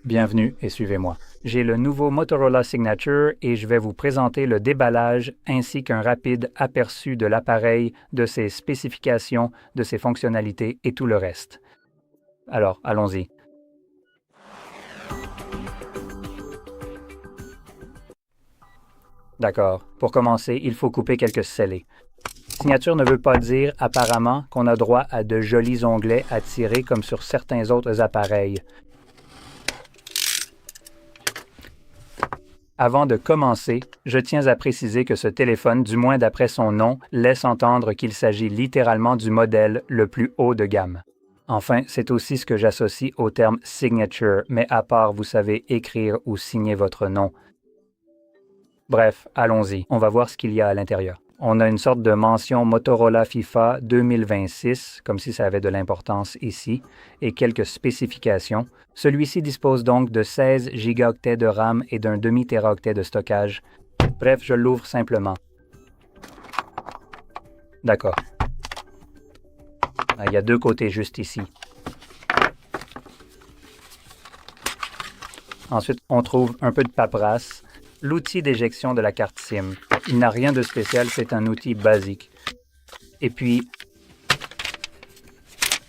Bienvenue et suivez-moi. J'ai le nouveau Motorola Signature et je vais vous présenter le déballage ainsi qu'un rapide aperçu de l'appareil, de ses spécifications, de ses fonctionnalités et tout le reste. Alors, allons-y. D'accord. Pour commencer, il faut couper quelques scellés. Signature ne veut pas dire, apparemment, qu'on a droit à de jolis onglets à tirer comme sur certains autres appareils. Avant de commencer, je tiens à préciser que ce téléphone, du moins d'après son nom, laisse entendre qu'il s'agit littéralement du modèle le plus haut de gamme. Enfin, c'est aussi ce que j'associe au terme signature, mais à part vous savez écrire ou signer votre nom. Bref, allons-y, on va voir ce qu'il y a à l'intérieur. On a une sorte de mention Motorola FIFA 2026, comme si ça avait de l'importance ici, et quelques spécifications. Celui-ci dispose donc de 16 gigaoctets de RAM et d'un demi-téraoctet de stockage. Bref, je l'ouvre simplement. D'accord. Il y a deux côtés juste ici. Ensuite, on trouve un peu de paperasse. L'outil d'éjection de la carte SIM. Il n'a rien de spécial, c'est un outil basique. Et puis,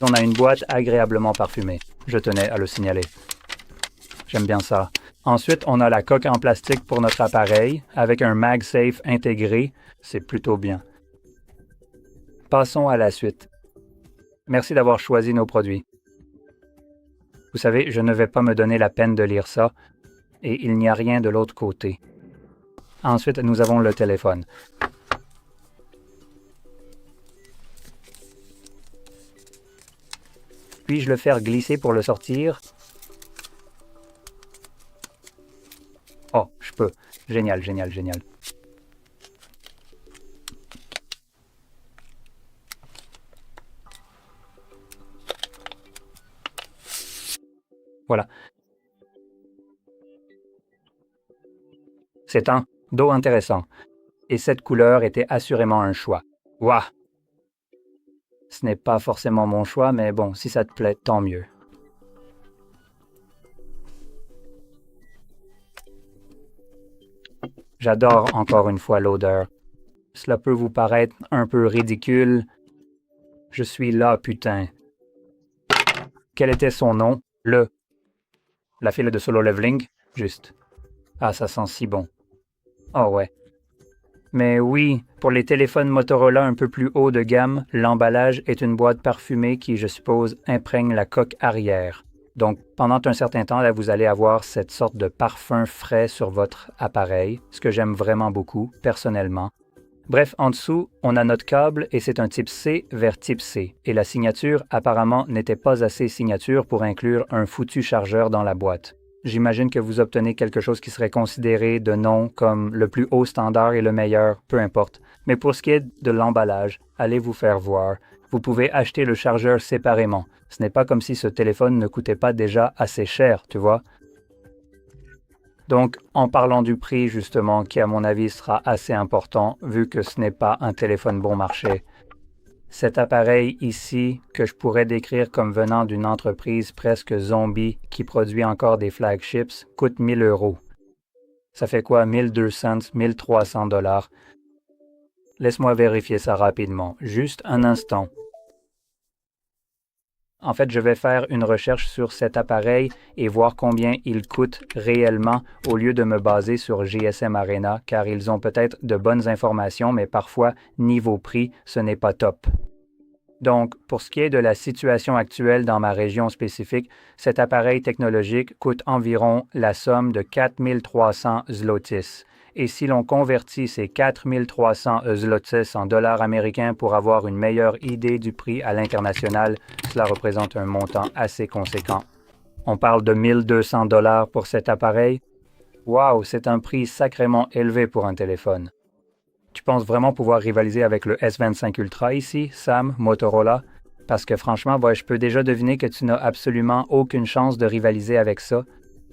on a une boîte agréablement parfumée. Je tenais à le signaler. J'aime bien ça. Ensuite, on a la coque en plastique pour notre appareil, avec un MagSafe intégré. C'est plutôt bien. Passons à la suite. Merci d'avoir choisi nos produits. Vous savez, je ne vais pas me donner la peine de lire ça, et il n'y a rien de l'autre côté. Ensuite, nous avons le téléphone. Puis-je le faire glisser pour le sortir? Oh, je peux. Génial, génial, génial. Voilà. C'est un dos intéressant. Et cette couleur était assurément un choix. Ouah! Ce n'est pas forcément mon choix, mais bon, si ça te plaît, tant mieux. J'adore encore une fois l'odeur. Cela peut vous paraître un peu ridicule. Je suis là, putain. Quel était son nom? La fille de Solo Leveling? Juste. Ah, ça sent si bon. Oh ouais. Mais oui, pour les téléphones Motorola un peu plus haut de gamme, l'emballage est une boîte parfumée qui, je suppose, imprègne la coque arrière. Donc, pendant un certain temps, là, vous allez avoir cette sorte de parfum frais sur votre appareil, ce que j'aime vraiment beaucoup, personnellement. Bref, en dessous, on a notre câble et c'est un type C vers type C. Et la signature, apparemment, n'était pas assez signature pour inclure un foutu chargeur dans la boîte. J'imagine que vous obtenez quelque chose qui serait considéré de nom comme le plus haut standard et le meilleur, peu importe. Mais pour ce qui est de l'emballage, allez vous faire voir. Vous pouvez acheter le chargeur séparément. Ce n'est pas comme si ce téléphone ne coûtait pas déjà assez cher, tu vois. Donc, en parlant du prix, justement, qui à mon avis sera assez important, vu que ce n'est pas un téléphone bon marché, cet appareil ici, que je pourrais décrire comme venant d'une entreprise presque zombie qui produit encore des flagships, coûte 1000 €. Ça fait quoi, 1200, 1300 $? Laisse-moi vérifier ça rapidement, juste un instant. En fait, je vais faire une recherche sur cet appareil et voir combien il coûte réellement au lieu de me baser sur GSM Arena, car ils ont peut-être de bonnes informations, mais parfois, niveau prix, ce n'est pas top. Donc, pour ce qui est de la situation actuelle dans ma région spécifique, cet appareil technologique coûte environ la somme de 4300 zlotys. Et si l'on convertit ces 4300 zlotys en dollars américains pour avoir une meilleure idée du prix à l'international, cela représente un montant assez conséquent. On parle de 1200 $ pour cet appareil. Waouh, c'est un prix sacrément élevé pour un téléphone. Tu penses vraiment pouvoir rivaliser avec le S25 Ultra ici, Sam, Motorola? Parce que franchement, je peux déjà deviner que tu n'as absolument aucune chance de rivaliser avec ça.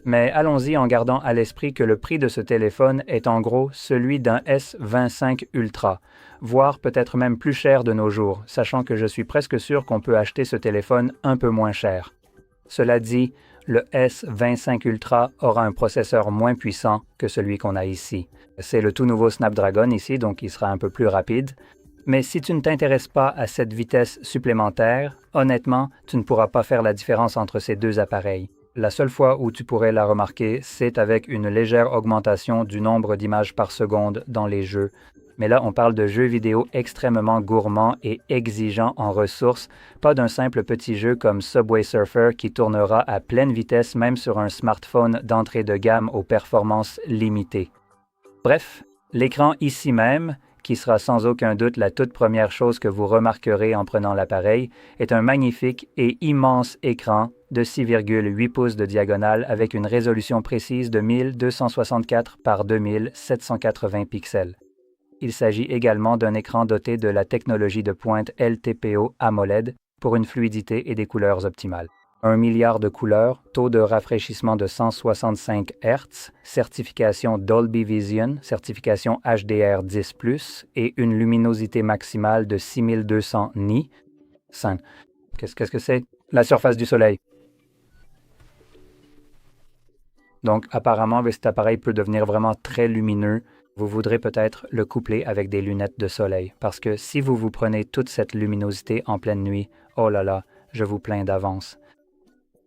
Mais allons-y en gardant à l'esprit que le prix de ce téléphone est en gros celui d'un S25 Ultra, voire peut-être même plus cher de nos jours, sachant que je suis presque sûr qu'on peut acheter ce téléphone un peu moins cher. Cela dit, le S25 Ultra aura un processeur moins puissant que celui qu'on a ici. C'est le tout nouveau Snapdragon ici, donc il sera un peu plus rapide. Mais si tu ne t'intéresses pas à cette vitesse supplémentaire, honnêtement, tu ne pourras pas faire la différence entre ces deux appareils. La seule fois où tu pourrais la remarquer, c'est avec une légère augmentation du nombre d'images par seconde dans les jeux. Mais là, on parle de jeux vidéo extrêmement gourmands et exigeants en ressources, pas d'un simple petit jeu comme Subway Surfer qui tournera à pleine vitesse même sur un smartphone d'entrée de gamme aux performances limitées. Bref, l'écran ici même, qui sera sans aucun doute la toute première chose que vous remarquerez en prenant l'appareil, est un magnifique et immense écran de 6,8 pouces de diagonale avec une résolution précise de 1264 par 2780 pixels. Il s'agit également d'un écran doté de la technologie de pointe LTPO AMOLED pour une fluidité et des couleurs optimales. 1 milliard de couleurs, taux de rafraîchissement de 165 Hz, certification Dolby Vision, certification HDR10+, et une luminosité maximale de 6200 nits. Qu'est-ce que c'est? La surface du Soleil. Donc, apparemment, cet appareil peut devenir vraiment très lumineux. Vous voudrez peut-être le coupler avec des lunettes de soleil, parce que si vous vous prenez toute cette luminosité en pleine nuit, oh là là, je vous plains d'avance.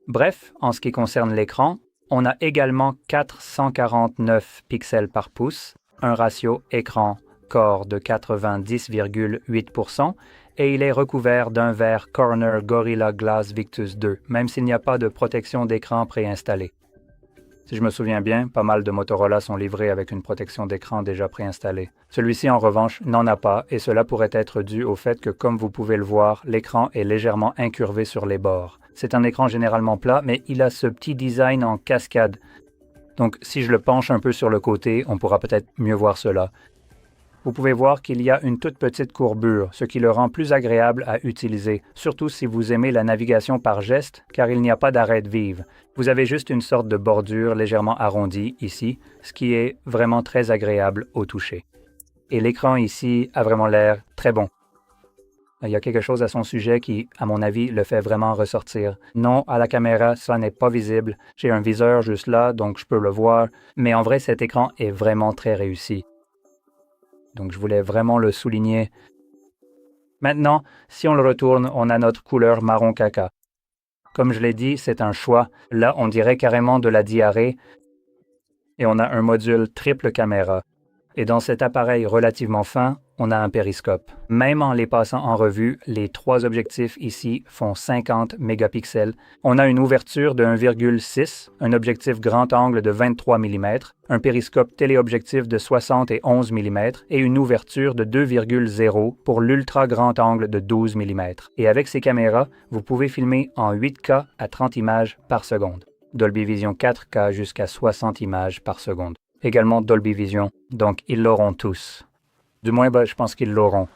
Bref, en ce qui concerne l'écran, on a également 449 pixels par pouce, un ratio écran-corps de 90,8% et il est recouvert d'un verre Corner Gorilla Glass Victus 2, même s'il n'y a pas de protection d'écran préinstallée. Si je me souviens bien, pas mal de Motorola sont livrés avec une protection d'écran déjà préinstallée. Celui-ci, en revanche, n'en a pas et cela pourrait être dû au fait que, comme vous pouvez le voir, l'écran est légèrement incurvé sur les bords. C'est un écran généralement plat, mais il a ce petit design en cascade. Donc, si je le penche un peu sur le côté, on pourra peut-être mieux voir cela. Vous pouvez voir qu'il y a une toute petite courbure, ce qui le rend plus agréable à utiliser, surtout si vous aimez la navigation par geste, car il n'y a pas d'arête vive. Vous avez juste une sorte de bordure légèrement arrondie ici, ce qui est vraiment très agréable au toucher. Et l'écran ici a vraiment l'air très bon. Il y a quelque chose à son sujet qui, à mon avis, le fait vraiment ressortir. Non, à la caméra, ça n'est pas visible. J'ai un viseur juste là, donc je peux le voir, mais en vrai, cet écran est vraiment très réussi. Donc, je voulais vraiment le souligner. Maintenant, si on le retourne, on a notre couleur marron caca. Comme je l'ai dit, c'est un choix. Là, on dirait carrément de la diarrhée. Et on a un module triple caméra. Et dans cet appareil relativement fin, on a un périscope. Même en les passant en revue, les trois objectifs ici font 50 mégapixels. On a une ouverture de 1,6, un objectif grand angle de 23 mm, un périscope téléobjectif de 71 mm et une ouverture de 2,0 pour l'ultra grand angle de 12 mm. Et avec ces caméras, vous pouvez filmer en 8K à 30 images par seconde. Dolby Vision 4K jusqu'à 60 images par seconde. Également Dolby Vision, donc ils l'auront tous. Du moins, je pense qu'ils l'auront.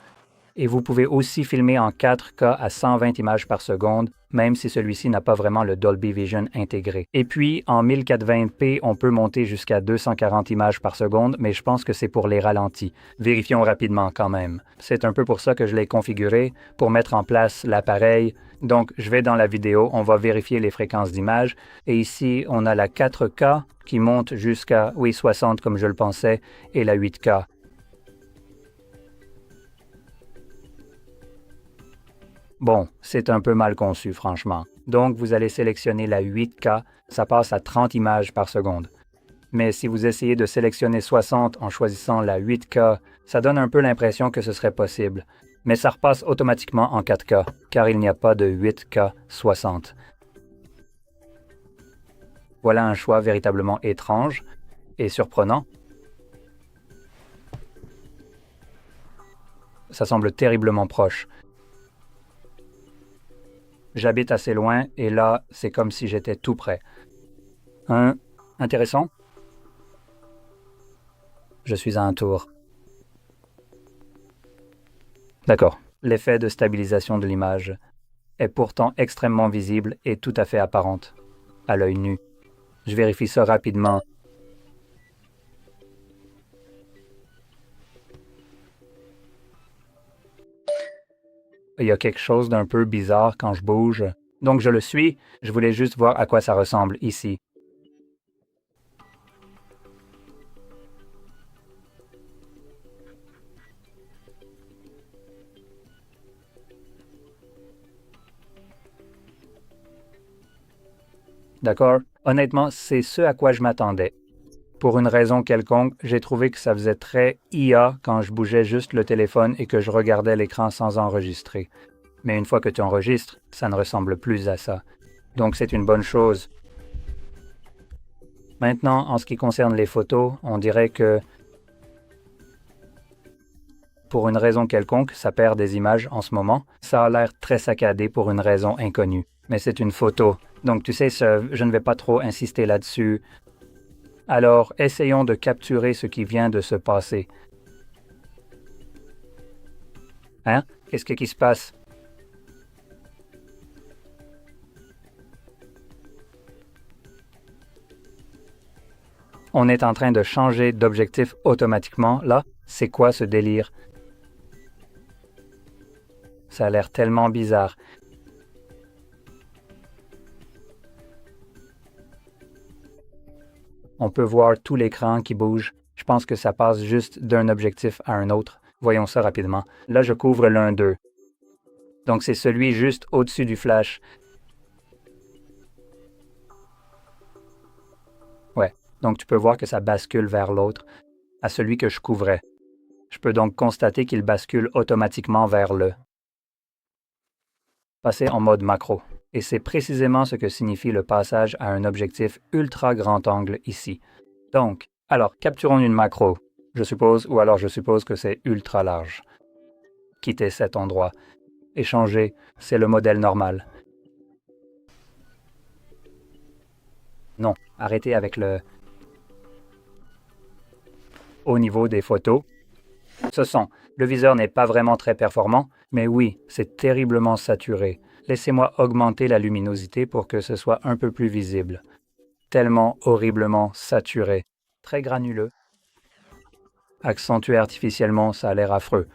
Et vous pouvez aussi filmer en 4K à 120 images par seconde, même si celui-ci n'a pas vraiment le Dolby Vision intégré. Et puis, en 1420p, on peut monter jusqu'à 240 images par seconde, mais je pense que c'est pour les ralentis. Vérifions rapidement quand même. C'est un peu pour ça que je l'ai configuré, pour mettre en place l'appareil. Donc, je vais dans la vidéo, on va vérifier les fréquences d'image. Et ici, on a la 4K qui monte jusqu'à, 60 comme je le pensais, et la 8K. Bon, c'est un peu mal conçu, franchement. Donc, vous allez sélectionner la 8K, ça passe à 30 images par seconde. Mais si vous essayez de sélectionner 60 en choisissant la 8K, ça donne un peu l'impression que ce serait possible. Mais ça repasse automatiquement en 4K, car il n'y a pas de 8K 60. Voilà un choix véritablement étrange et surprenant. Ça semble terriblement proche. J'habite assez loin et là, c'est comme si j'étais tout près. Intéressant? Je suis à un tour. D'accord. L'effet de stabilisation de l'image est pourtant extrêmement visible et tout à fait apparente à l'œil nu. Je vérifie ça rapidement. Il y a quelque chose d'un peu bizarre quand je bouge. Donc je le suis, je voulais juste voir à quoi ça ressemble ici. D'accord? Honnêtement, c'est ce à quoi je m'attendais. Pour une raison quelconque, j'ai trouvé que ça faisait très IA quand je bougeais juste le téléphone et que je regardais l'écran sans enregistrer. Mais une fois que tu enregistres, ça ne ressemble plus à ça. Donc c'est une bonne chose. Maintenant, en ce qui concerne les photos, on dirait que pour une raison quelconque, ça perd des images en ce moment. Ça a l'air très saccadé pour une raison inconnue. Mais c'est une photo. Donc tu sais, je ne vais pas trop insister là-dessus. Alors, essayons de capturer ce qui vient de se passer. Hein? Qu'est-ce qui se passe? On est en train de changer d'objectif automatiquement, là? C'est quoi ce délire? Ça a l'air tellement bizarre. On peut voir tout l'écran qui bouge. Je pense que ça passe juste d'un objectif à un autre. Voyons ça rapidement. Là, je couvre l'un d'eux. Donc, c'est celui juste au-dessus du flash. Ouais. Donc, tu peux voir que ça bascule vers l'autre, à celui que je couvrais. Je peux donc constater qu'il bascule automatiquement vers le. Passer en mode macro. Et c'est précisément ce que signifie le passage à un objectif ultra grand angle ici. Donc, alors, capturons une macro, je suppose, ou alors je suppose que c'est ultra large. Quitter cet endroit. Échanger, c'est le modèle normal. Non, arrêtez avec le... Au niveau des photos, le viseur n'est pas vraiment très performant, mais oui, c'est terriblement saturé. Laissez-moi augmenter la luminosité pour que ce soit un peu plus visible. Tellement horriblement saturé. Très granuleux. Accentué artificiellement, ça a l'air affreux.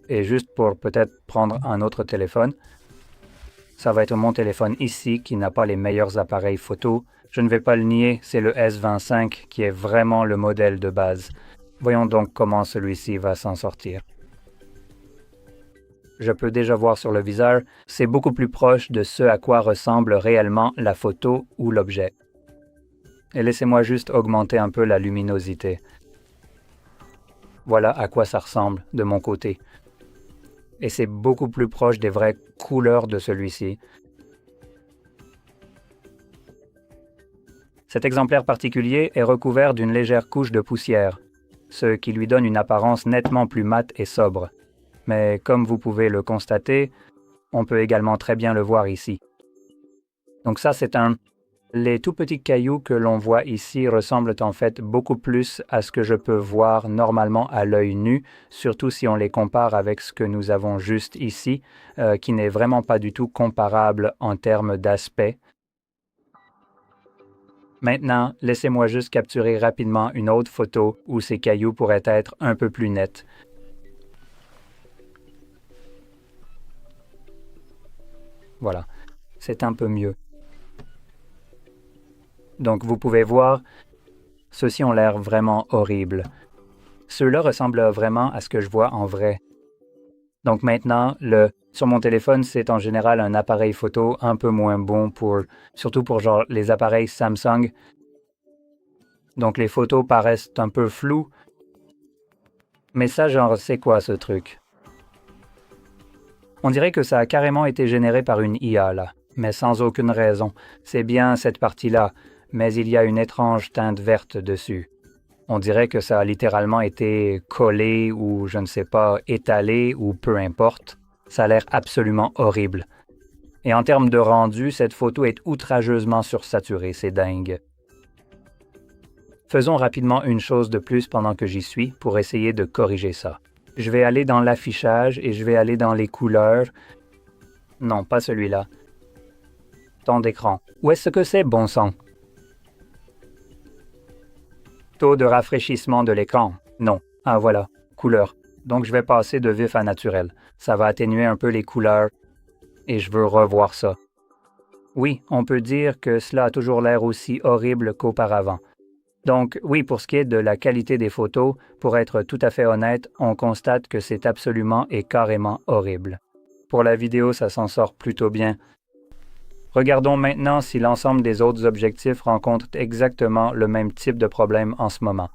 Et juste pour peut-être prendre un autre téléphone, ça va être mon téléphone ici qui n'a pas les meilleurs appareils photo. Je ne vais pas le nier, c'est le S25 qui est vraiment le modèle de base. Voyons donc comment celui-ci va s'en sortir. Je peux déjà voir sur le viseur, c'est beaucoup plus proche de ce à quoi ressemble réellement la photo ou l'objet. Et laissez-moi juste augmenter un peu la luminosité. Voilà à quoi ça ressemble de mon côté. Et c'est beaucoup plus proche des vraies couleurs de celui-ci. Cet exemplaire particulier est recouvert d'une légère couche de poussière, ce qui lui donne une apparence nettement plus mate et sobre. Mais comme vous pouvez le constater, on peut également très bien le voir ici. Donc ça, c'est un... Les tout petits cailloux que l'on voit ici ressemblent en fait beaucoup plus à ce que je peux voir normalement à l'œil nu, surtout si on les compare avec ce que nous avons juste ici, qui n'est vraiment pas du tout comparable en termes d'aspect. Maintenant, laissez-moi juste capturer rapidement une autre photo où ces cailloux pourraient être un peu plus nets. Voilà, c'est un peu mieux. Donc vous pouvez voir, ceux-ci ont l'air vraiment horribles. Ceux-là ressemblent vraiment à ce que je vois en vrai. Donc maintenant, sur mon téléphone, c'est en général un appareil photo un peu moins bon surtout pour genre les appareils Samsung. Donc les photos paraissent un peu floues. Mais ça, genre, c'est quoi ce truc? On dirait que ça a carrément été généré par une IA là, mais sans aucune raison. C'est bien cette partie-là, mais il y a une étrange teinte verte dessus. On dirait que ça a littéralement été collé ou, je ne sais pas, étalé ou peu importe. Ça a l'air absolument horrible. Et en termes de rendu, cette photo est outrageusement sursaturée, c'est dingue. Faisons rapidement une chose de plus pendant que j'y suis pour essayer de corriger ça. Je vais aller dans l'affichage et je vais aller dans les couleurs. Non, pas celui-là. Temps d'écran. Où est-ce que c'est, bon sang? Taux de rafraîchissement de l'écran. Non. Ah voilà. Couleur. Donc je vais passer de vif à naturel. Ça va atténuer un peu les couleurs. et je veux revoir ça. Oui, on peut dire que cela a toujours l'air aussi horrible qu'auparavant. Donc oui, pour ce qui est de la qualité des photos, pour être tout à fait honnête, on constate que c'est absolument et carrément horrible. Pour la vidéo, ça s'en sort plutôt bien. Regardons maintenant si l'ensemble des autres objectifs rencontrent exactement le même type de problème en ce moment.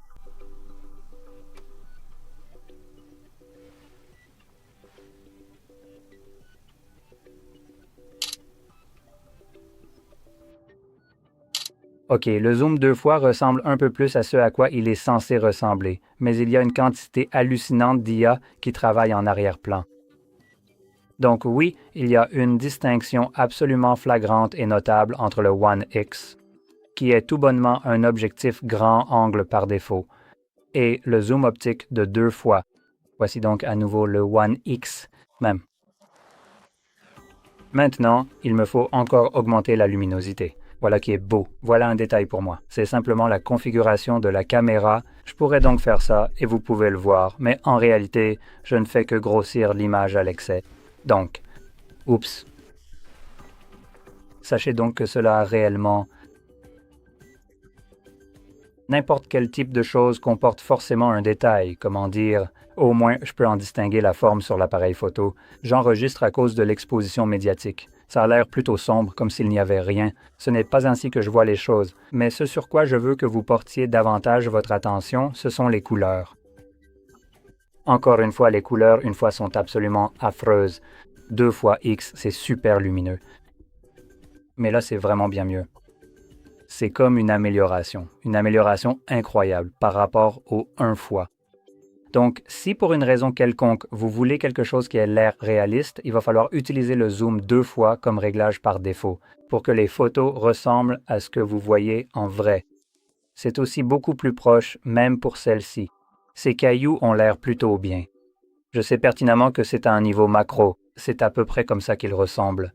OK, le zoom 2x ressemble un peu plus à ce à quoi il est censé ressembler, mais il y a une quantité hallucinante d'IA qui travaille en arrière-plan. Donc oui, il y a une distinction absolument flagrante et notable entre le One X, qui est tout bonnement un objectif grand angle par défaut, et le zoom optique de 2x. Voici donc à nouveau le One X même. Maintenant, il me faut encore augmenter la luminosité. Voilà qui est beau. Voilà un détail pour moi. C'est simplement la configuration de la caméra. Je pourrais donc faire ça et vous pouvez le voir, mais en réalité, je ne fais que grossir l'image à l'excès. Donc, oups. Sachez donc que cela a réellement... N'importe quel type de chose comporte forcément un détail, comment dire, au moins je peux en distinguer la forme sur l'appareil photo. J'enregistre à cause de l'exposition médiatique. Ça a l'air plutôt sombre, comme s'il n'y avait rien. Ce n'est pas ainsi que je vois les choses, mais ce sur quoi je veux que vous portiez davantage votre attention, ce sont les couleurs. Encore une fois, les couleurs, une fois, sont absolument affreuses. 2x c'est super lumineux. Mais là, c'est vraiment bien mieux. C'est comme une amélioration incroyable par rapport au 1x. Donc, si pour une raison quelconque, vous voulez quelque chose qui ait l'air réaliste, il va falloir utiliser le zoom 2x comme réglage par défaut, pour que les photos ressemblent à ce que vous voyez en vrai. C'est aussi beaucoup plus proche, même pour celle-ci. Ces cailloux ont l'air plutôt bien. Je sais pertinemment que c'est à un niveau macro, c'est à peu près comme ça qu'ils ressemblent.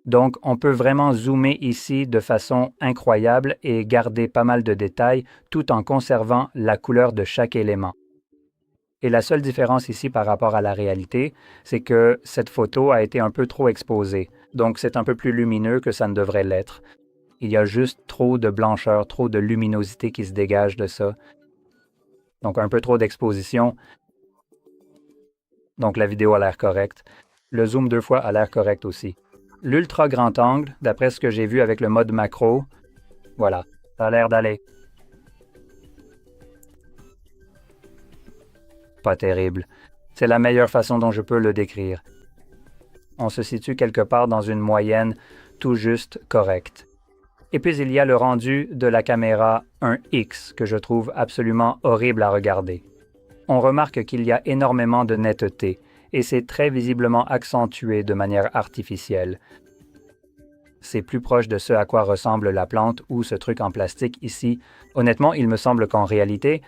Donc, on peut vraiment zoomer ici de façon incroyable et garder pas mal de détails tout en conservant la couleur de chaque élément. Et la seule différence ici par rapport à la réalité, c'est que cette photo a été un peu trop exposée, donc c'est un peu plus lumineux que ça ne devrait l'être. Il y a juste trop de blancheur, trop de luminosité qui se dégage de ça. Donc un peu trop d'exposition. Donc la vidéo a l'air correcte. Le zoom 2x a l'air correct aussi. L'ultra grand angle, d'après ce que j'ai vu avec le mode macro, voilà, ça a l'air d'aller. Pas terrible. C'est la meilleure façon dont je peux le décrire. On se situe quelque part dans une moyenne tout juste correcte. Et puis il y a le rendu de la caméra 1X que je trouve absolument horrible à regarder. On remarque qu'il y a énormément de netteté, et c'est très visiblement accentué de manière artificielle. C'est plus proche de ce à quoi ressemble la plante ou ce truc en plastique ici. Honnêtement, il me semble qu'en réalité,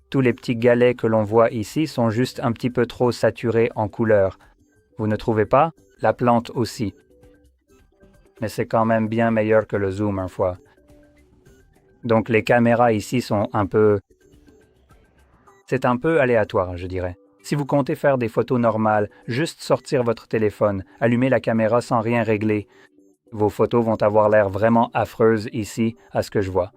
tous les petits galets que l'on voit ici sont juste un petit peu trop saturés en couleur. Vous ne trouvez pas? La plante aussi. Mais c'est quand même bien meilleur que le zoom une fois. Donc les caméras ici sont un peu... C'est un peu aléatoire, je dirais. Si vous comptez faire des photos normales, juste sortir votre téléphone, allumer la caméra sans rien régler, vos photos vont avoir l'air vraiment affreuses ici, à ce que je vois.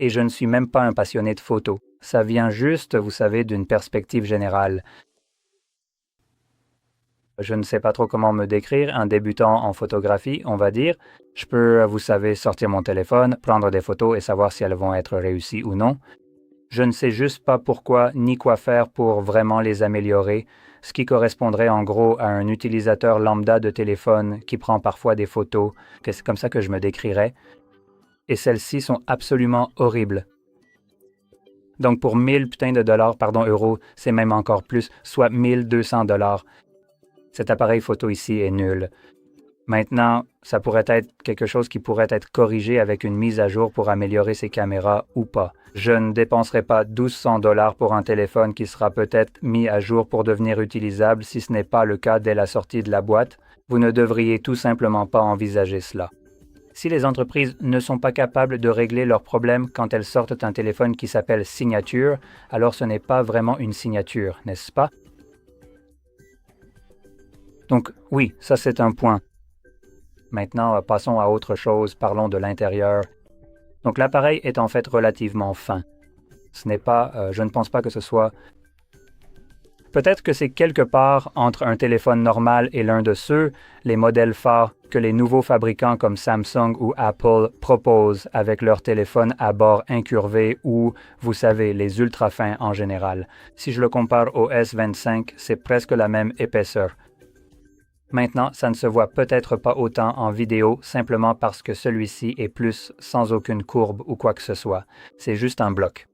Et je ne suis même pas un passionné de photos. Ça vient juste, vous savez, d'une perspective générale. Je ne sais pas trop comment me décrire, un débutant en photographie, on va dire. Je peux, vous savez, sortir mon téléphone, prendre des photos et savoir si elles vont être réussies ou non. Je ne sais juste pas pourquoi ni quoi faire pour vraiment les améliorer, ce qui correspondrait en gros à un utilisateur lambda de téléphone qui prend parfois des photos, que c'est comme ça que je me décrirais. Et celles-ci sont absolument horribles. Donc pour 1000 putains de dollars, euros, c'est même encore plus, soit 1200 dollars. Cet appareil photo ici est nul. Maintenant, ça pourrait être quelque chose qui pourrait être corrigé avec une mise à jour pour améliorer ses caméras ou pas. Je ne dépenserai pas 1200 dollars pour un téléphone qui sera peut-être mis à jour pour devenir utilisable si ce n'est pas le cas dès la sortie de la boîte. Vous ne devriez tout simplement pas envisager cela. Si les entreprises ne sont pas capables de régler leurs problèmes quand elles sortent un téléphone qui s'appelle signature, alors ce n'est pas vraiment une signature, n'est-ce pas? Donc oui, ça c'est un point. Maintenant, passons à autre chose, parlons de l'intérieur. Donc l'appareil est en fait relativement fin. Je ne pense pas que ce soit... Peut-être que c'est quelque part entre un téléphone normal et l'un de ceux, les modèles phares que les nouveaux fabricants comme Samsung ou Apple proposent avec leurs téléphones à bord incurvé ou, vous savez, les ultra fins en général. Si je le compare au S25, c'est presque la même épaisseur. Maintenant, ça ne se voit peut-être pas autant en vidéo simplement parce que celui-ci est plus sans aucune courbe ou quoi que ce soit. C'est juste un bloc.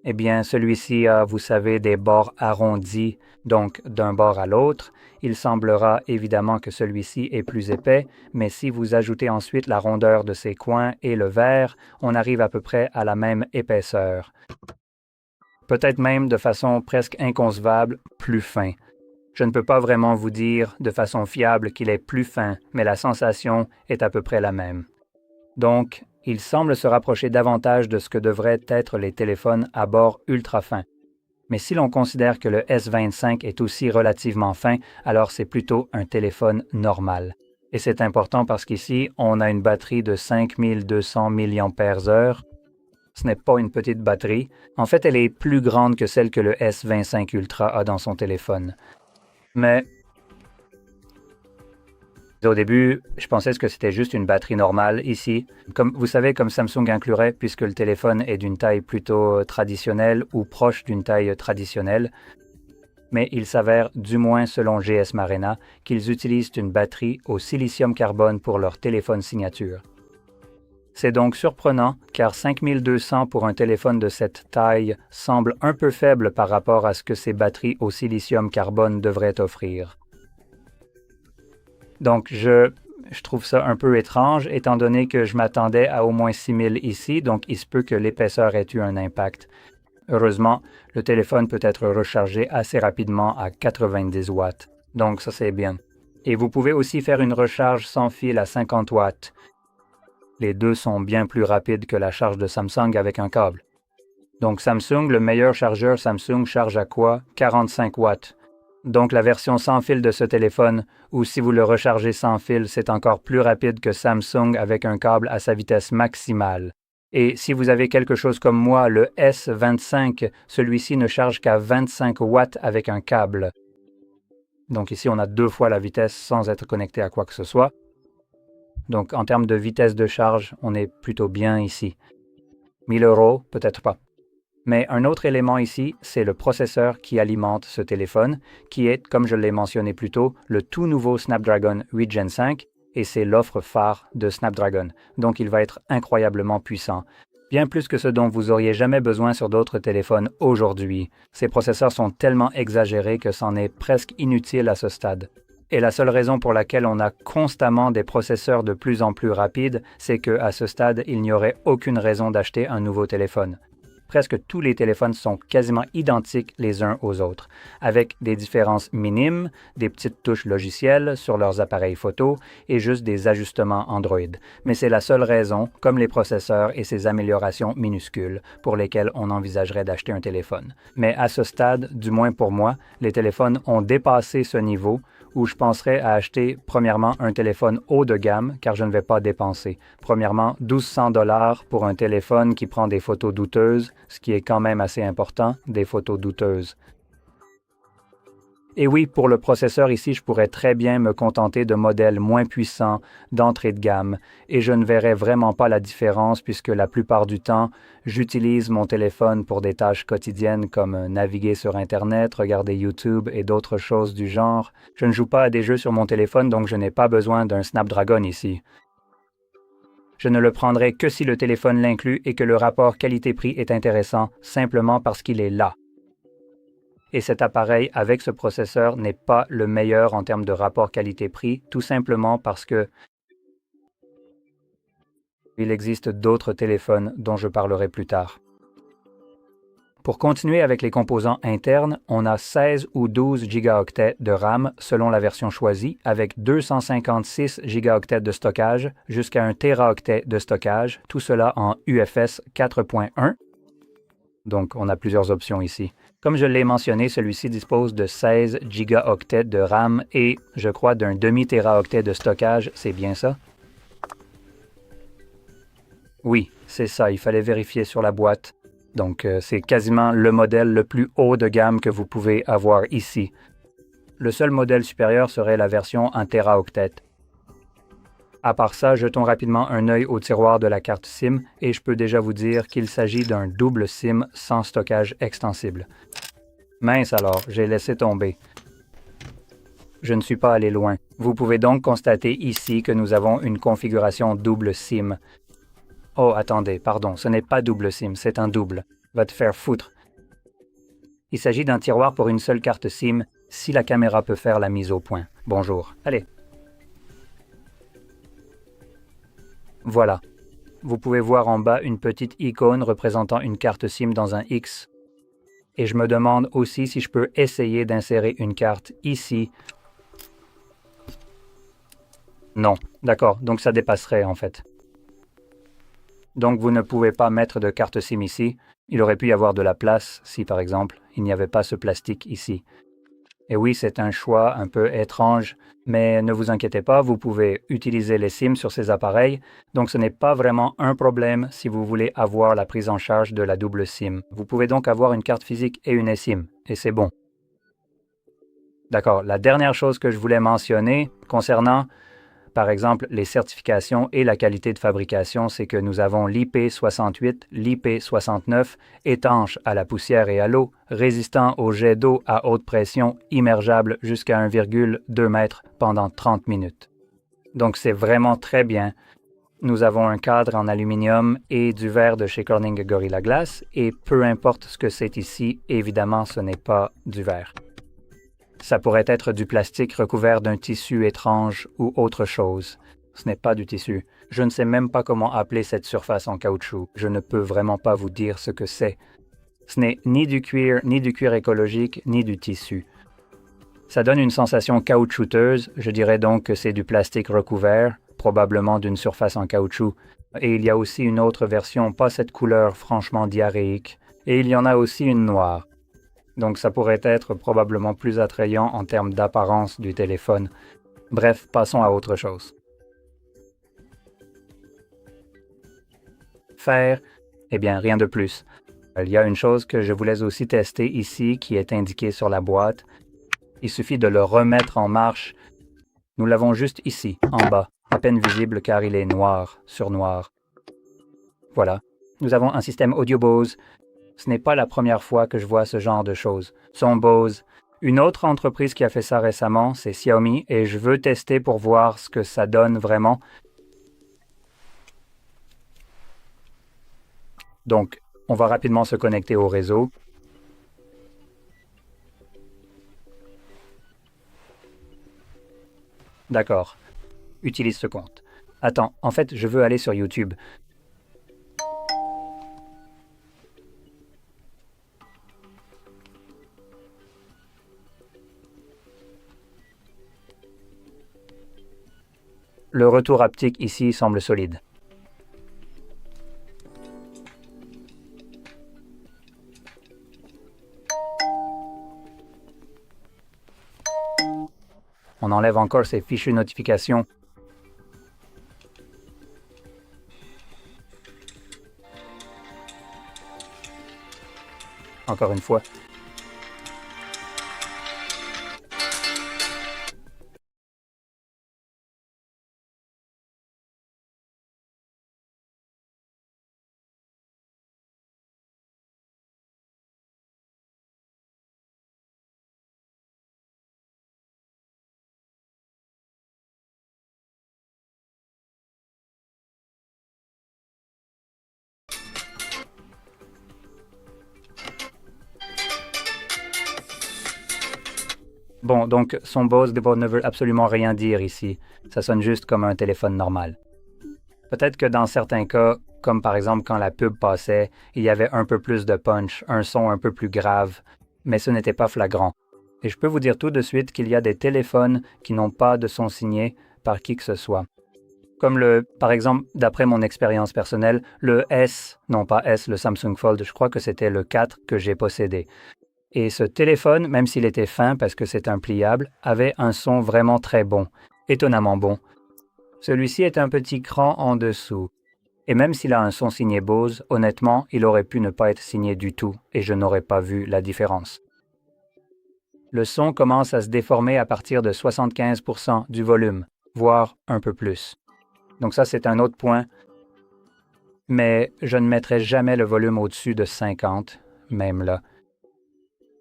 Eh bien, celui-ci a, vous savez, des bords arrondis, donc d'un bord à l'autre. Il semblera évidemment que celui-ci est plus épais, mais si vous ajoutez ensuite la rondeur de ses coins et le vert, on arrive à peu près à la même épaisseur. Peut-être même de façon presque inconcevable, plus fin. Je ne peux pas vraiment vous dire de façon fiable qu'il est plus fin, mais la sensation est à peu près la même. Donc, il semble se rapprocher davantage de ce que devraient être les téléphones à bord ultra fins. Mais si l'on considère que le S25 est aussi relativement fin, alors c'est plutôt un téléphone normal. Et c'est important parce qu'ici, on a une batterie de 5200 mAh. Ce n'est pas une petite batterie. En fait, elle est plus grande que celle que le S25 Ultra a dans son téléphone. Mais au début, je pensais que c'était juste une batterie normale ici. Comme vous savez, comme Samsung inclurait, puisque le téléphone est d'une taille plutôt traditionnelle ou proche d'une taille traditionnelle. Mais il s'avère, du moins selon GSM Arena, qu'ils utilisent une batterie au silicium carbone pour leur téléphone signature. C'est donc surprenant car 5200 pour un téléphone de cette taille semble un peu faible par rapport à ce que ces batteries au silicium carbone devraient offrir. Donc, je trouve ça un peu étrange, étant donné que je m'attendais à au moins 6000 ici, donc il se peut que l'épaisseur ait eu un impact. Heureusement, le téléphone peut être rechargé assez rapidement à 90 watts, donc ça c'est bien. Et vous pouvez aussi faire une recharge sans fil à 50 watts. Les deux sont bien plus rapides que la charge de Samsung avec un câble. Donc Samsung, le meilleur chargeur Samsung charge à quoi? 45 watts. Donc la version sans fil de ce téléphone, ou si vous le rechargez sans fil, c'est encore plus rapide que Samsung avec un câble à sa vitesse maximale. Et si vous avez quelque chose comme moi, le S25, celui-ci ne charge qu'à 25 watts avec un câble. Donc ici, on a 2 fois la vitesse sans être connecté à quoi que ce soit. Donc en termes de vitesse de charge, on est plutôt bien ici. 1000 €, peut-être pas. Mais un autre élément ici, c'est le processeur qui alimente ce téléphone, qui est, comme je l'ai mentionné plus tôt, le tout nouveau Snapdragon 8 Gen 5, et c'est l'offre phare de Snapdragon. Donc il va être incroyablement puissant. Bien plus que ce dont vous auriez jamais besoin sur d'autres téléphones aujourd'hui. Ces processeurs sont tellement exagérés que c'en est presque inutile à ce stade. Et la seule raison pour laquelle on a constamment des processeurs de plus en plus rapides, c'est qu'à ce stade, il n'y aurait aucune raison d'acheter un nouveau téléphone. Presque tous les téléphones sont quasiment identiques les uns aux autres, avec des différences minimes, des petites touches logicielles sur leurs appareils photo et juste des ajustements Android. Mais c'est la seule raison, comme les processeurs et ces améliorations minuscules, pour lesquelles on envisagerait d'acheter un téléphone. Mais à ce stade, du moins pour moi, les téléphones ont dépassé ce niveau où je penserais à acheter premièrement un téléphone haut de gamme, car je ne vais pas dépenser. Premièrement, 1200 $ pour un téléphone qui prend des photos douteuses, ce qui est quand même assez important, des photos douteuses. Et oui, pour le processeur ici, je pourrais très bien me contenter de modèles moins puissants, d'entrée de gamme, et je ne verrais vraiment pas la différence puisque la plupart du temps, j'utilise mon téléphone pour des tâches quotidiennes comme naviguer sur Internet, regarder YouTube et d'autres choses du genre. Je ne joue pas à des jeux sur mon téléphone, donc je n'ai pas besoin d'un Snapdragon ici. Je ne le prendrai que si le téléphone l'inclut et que le rapport qualité-prix est intéressant, simplement parce qu'il est là. Et cet appareil avec ce processeur n'est pas le meilleur en termes de rapport qualité-prix, tout simplement parce que il existe d'autres téléphones dont je parlerai plus tard. Pour continuer avec les composants internes, on a 16 ou 12 gigaoctets de RAM selon la version choisie, avec 256 gigaoctets de stockage jusqu'à 1 téraoctet de stockage, tout cela en UFS 4.1. Donc on a plusieurs options ici. Comme je l'ai mentionné, celui-ci dispose de 16 gigaoctets de RAM et, je crois, d'un demi-téraoctet de stockage, c'est bien ça? Oui, c'est ça, il fallait vérifier sur la boîte. Donc, c'est quasiment le modèle le plus haut de gamme que vous pouvez avoir ici. Le seul modèle supérieur serait la version 1 téraoctet. À part ça, jetons rapidement un œil au tiroir de la carte SIM et je peux déjà vous dire qu'il s'agit d'un double SIM sans stockage extensible. Mince alors, j'ai laissé tomber. Je ne suis pas allé loin. Vous pouvez donc constater ici que nous avons une configuration double SIM. Oh, attendez, pardon, ce n'est pas double SIM, c'est un double. Va te faire foutre. Il s'agit d'un tiroir pour une seule carte SIM, si la caméra peut faire la mise au point. Bonjour. Allez. Voilà. Vous pouvez voir en bas une petite icône représentant une carte SIM dans un X. Et je me demande aussi si je peux essayer d'insérer une carte ici. Non. D'accord, donc ça dépasserait en fait. Donc vous ne pouvez pas mettre de carte SIM ici. Il aurait pu y avoir de la place si, par exemple, il n'y avait pas ce plastique ici. Et oui, c'est un choix un peu étrange, mais ne vous inquiétez pas, vous pouvez utiliser les SIM sur ces appareils, donc ce n'est pas vraiment un problème si vous voulez avoir la prise en charge de la double SIM. Vous pouvez donc avoir une carte physique et une eSIM, et c'est bon. D'accord, la dernière chose que je voulais mentionner concernant, par exemple, les certifications et la qualité de fabrication, c'est que nous avons l'IP68, l'IP69, étanche à la poussière et à l'eau, résistant aux jets d'eau à haute pression, immergeable jusqu'à 1,2 m pendant 30 minutes. Donc c'est vraiment très bien. Nous avons un cadre en aluminium et du verre de chez Corning Gorilla Glass, et peu importe ce que c'est ici, évidemment ce n'est pas du verre. Ça pourrait être du plastique recouvert d'un tissu étrange ou autre chose. Ce n'est pas du tissu. Je ne sais même pas comment appeler cette surface en caoutchouc. Je ne peux vraiment pas vous dire ce que c'est. Ce n'est ni du cuir écologique, ni du tissu. Ça donne une sensation caoutchouteuse, je dirais donc que c'est du plastique recouvert, probablement d'une surface en caoutchouc. Et il y a aussi une autre version, pas cette couleur franchement diarrhéique. Et il y en a aussi une noire. Donc ça pourrait être probablement plus attrayant en termes d'apparence du téléphone. Bref, passons à autre chose. Faire, eh bien, rien de plus. Il y a une chose que je voulais aussi tester ici qui est indiquée sur la boîte. Il suffit de le remettre en marche. Nous l'avons juste ici, en bas, à peine visible car il est noir sur noir. Voilà. Nous avons un système audio Bose. Ce n'est pas la première fois que je vois ce genre de choses. Son Bose. Une autre entreprise qui a fait ça récemment, c'est Xiaomi, et je veux tester pour voir ce que ça donne vraiment. Donc, on va rapidement se connecter au réseau. D'accord. Utilise ce compte. Attends, en fait, je veux aller sur YouTube. Le retour haptique ici semble solide. On enlève encore ces fichues notifications. Encore une fois. Bon, donc son Bose ne veut absolument rien dire ici. Ça sonne juste comme un téléphone normal. Peut-être que dans certains cas, comme par exemple quand la pub passait, il y avait un peu plus de punch, un son un peu plus grave, mais ce n'était pas flagrant. Et je peux vous dire tout de suite qu'il y a des téléphones qui n'ont pas de son signé par qui que ce soit. Comme par exemple, d'après mon expérience personnelle, le S, non pas S, le Samsung Fold, je crois que c'était le 4 que j'ai possédé. Et ce téléphone, même s'il était fin parce que c'est un pliable, avait un son vraiment très bon, étonnamment bon. Celui-ci est un petit cran en dessous. Et même s'il a un son signé Bose, honnêtement, il aurait pu ne pas être signé du tout et je n'aurais pas vu la différence. Le son commence à se déformer à partir de 75% du volume, voire un peu plus. Donc ça, c'est un autre point. Mais je ne mettrai jamais le volume au-dessus de 50, même là.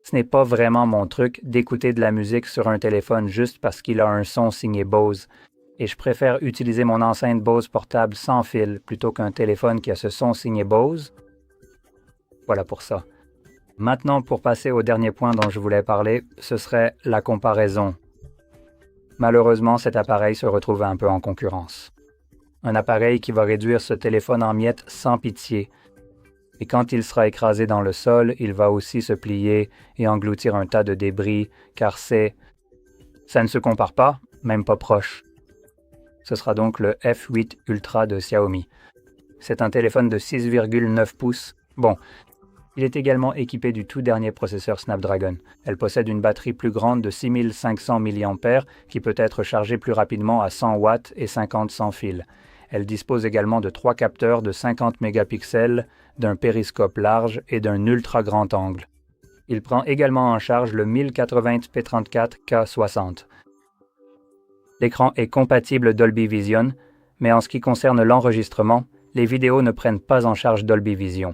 Ce n'est pas vraiment mon truc d'écouter de la musique sur un téléphone juste parce qu'il a un son signé Bose. Et je préfère utiliser mon enceinte Bose portable sans fil plutôt qu'un téléphone qui a ce son signé Bose. Voilà pour ça. Maintenant, pour passer au dernier point dont je voulais parler, ce serait la comparaison. Malheureusement, cet appareil se retrouve un peu en concurrence. Un appareil qui va réduire ce téléphone en miettes sans pitié. Et quand il sera écrasé dans le sol, il va aussi se plier et engloutir un tas de débris, car ça ne se compare pas, même pas proche. Ce sera donc le F8 Ultra de Xiaomi. C'est un téléphone de 6,9 pouces. Bon, il est également équipé du tout dernier processeur Snapdragon. Elle possède une batterie plus grande de 6500 mAh qui peut être chargée plus rapidement à 100 watts et 50 sans fil. Elle dispose également de 3 capteurs de 50 mégapixels, d'un périscope large et d'un ultra grand angle. Il prend également en charge le 1080p34K60. L'écran est compatible Dolby Vision, mais en ce qui concerne l'enregistrement, les vidéos ne prennent pas en charge Dolby Vision.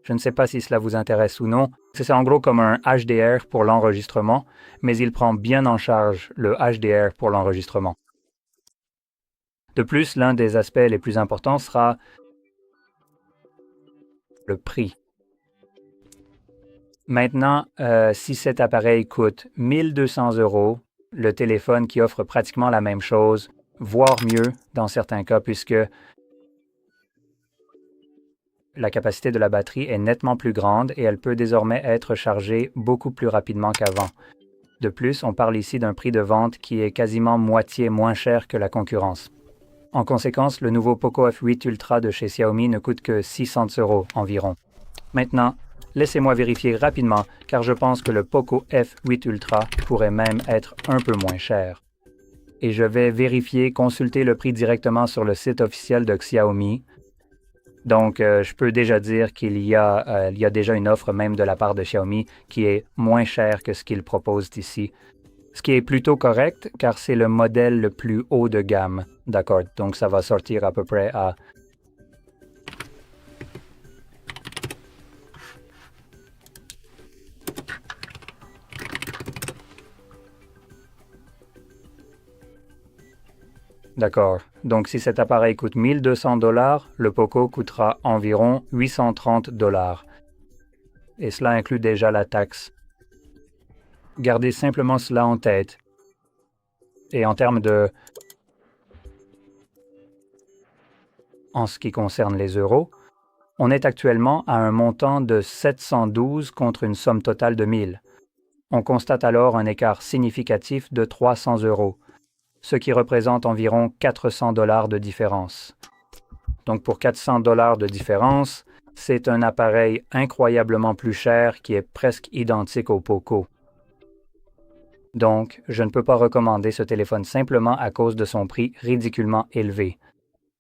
Je ne sais pas si cela vous intéresse ou non. C'est en gros comme un HDR pour l'enregistrement, mais il prend bien en charge le HDR pour l'enregistrement. De plus, l'un des aspects les plus importants sera le prix. Maintenant, si cet appareil coûte 1200 €, le téléphone qui offre pratiquement la même chose, voire mieux dans certains cas, puisque la capacité de la batterie est nettement plus grande et elle peut désormais être chargée beaucoup plus rapidement qu'avant. De plus, on parle ici d'un prix de vente qui est quasiment moitié moins cher que la concurrence. En conséquence, le nouveau Poco F8 Ultra de chez Xiaomi ne coûte que 600 € environ. Maintenant, laissez-moi vérifier rapidement car je pense que le Poco F8 Ultra pourrait même être un peu moins cher. Et je vais consulter le prix directement sur le site officiel de Xiaomi. Donc, je peux déjà dire qu'il y a déjà une offre même de la part de Xiaomi qui est moins chère que ce qu'ils proposent ici. Ce qui est plutôt correct, car c'est le modèle le plus haut de gamme. D'accord, donc ça va sortir à peu près à... D'accord, donc si cet appareil coûte 1200 $, le Poco coûtera environ 830 $. Et cela inclut déjà la taxe. Gardez simplement cela en tête. Et en termes de... En ce qui concerne les euros, on est actuellement à un montant de 712 contre une somme totale de 1000. On constate alors un écart significatif de 300 €, ce qui représente environ 400 $ de différence. Donc pour 400 $ de différence, c'est un appareil incroyablement plus cher qui est presque identique au Poco. Donc, je ne peux pas recommander ce téléphone simplement à cause de son prix ridiculement élevé.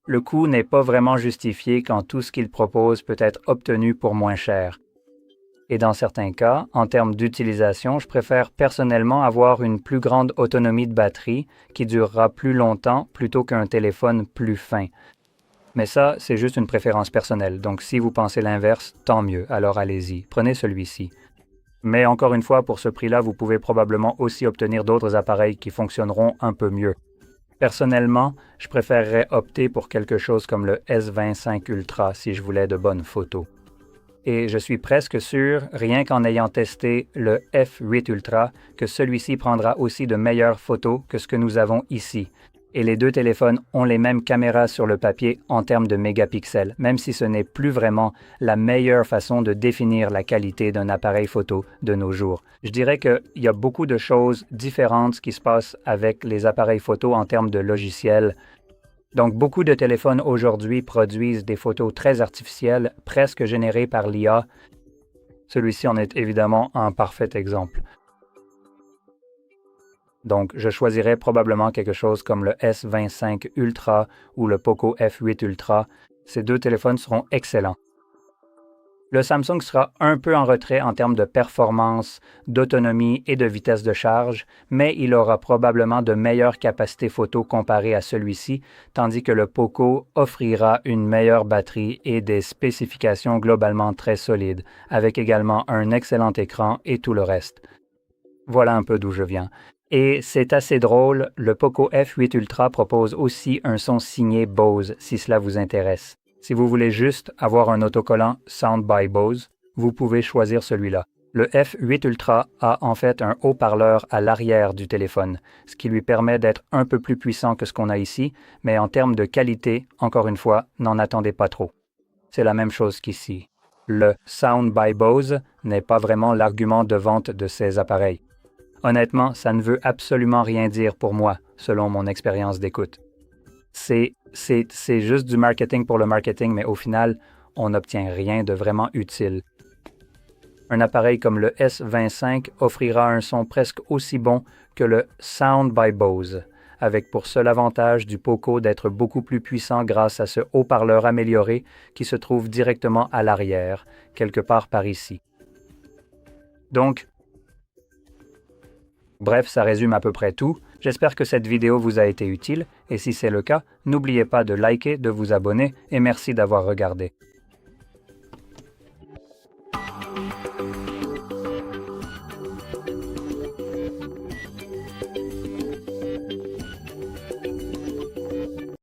Le coût n'est pas vraiment justifié quand tout ce qu'il propose peut être obtenu pour moins cher. Et dans certains cas, en termes d'utilisation, je préfère personnellement avoir une plus grande autonomie de batterie qui durera plus longtemps plutôt qu'un téléphone plus fin. Mais ça, c'est juste une préférence personnelle, donc si vous pensez l'inverse, tant mieux, alors allez-y, prenez celui-ci. Mais encore une fois, pour ce prix-là, vous pouvez probablement aussi obtenir d'autres appareils qui fonctionneront un peu mieux. Personnellement, je préférerais opter pour quelque chose comme le S25 Ultra si je voulais de bonnes photos. Et je suis presque sûr, rien qu'en ayant testé le F8 Ultra, que celui-ci prendra aussi de meilleures photos que ce que nous avons ici. Et les deux téléphones ont les mêmes caméras sur le papier en termes de mégapixels, même si ce n'est plus vraiment la meilleure façon de définir la qualité d'un appareil photo de nos jours. Je dirais qu'il y a beaucoup de choses différentes qui se passent avec les appareils photo en termes de logiciels. Donc, beaucoup de téléphones aujourd'hui produisent des photos très artificielles, presque générées par l'IA. Celui-ci en est évidemment un parfait exemple. Donc, je choisirais probablement quelque chose comme le S25 Ultra ou le Poco F8 Ultra. Ces deux téléphones seront excellents. Le Samsung sera un peu en retrait en termes de performance, d'autonomie et de vitesse de charge, mais il aura probablement de meilleures capacités photo comparées à celui-ci, tandis que le Poco offrira une meilleure batterie et des spécifications globalement très solides, avec également un excellent écran et tout le reste. Voilà un peu d'où je viens. Et c'est assez drôle, le Poco F8 Ultra propose aussi un son signé Bose, si cela vous intéresse. Si vous voulez juste avoir un autocollant Sound by Bose, vous pouvez choisir celui-là. Le F8 Ultra a en fait un haut-parleur à l'arrière du téléphone, ce qui lui permet d'être un peu plus puissant que ce qu'on a ici, mais en termes de qualité, encore une fois, n'en attendez pas trop. C'est la même chose qu'ici. Le Sound by Bose n'est pas vraiment l'argument de vente de ces appareils. Honnêtement, ça ne veut absolument rien dire pour moi, selon mon expérience d'écoute. C'est juste du marketing pour le marketing, mais au final, on n'obtient rien de vraiment utile. Un appareil comme le S25 offrira un son presque aussi bon que le Sound by Bose, avec pour seul avantage du Poco d'être beaucoup plus puissant grâce à ce haut-parleur amélioré qui se trouve directement à l'arrière, quelque part par ici. Donc, bref, ça résume à peu près tout. J'espère que cette vidéo vous a été utile et si c'est le cas, n'oubliez pas de liker, de vous abonner et merci d'avoir regardé.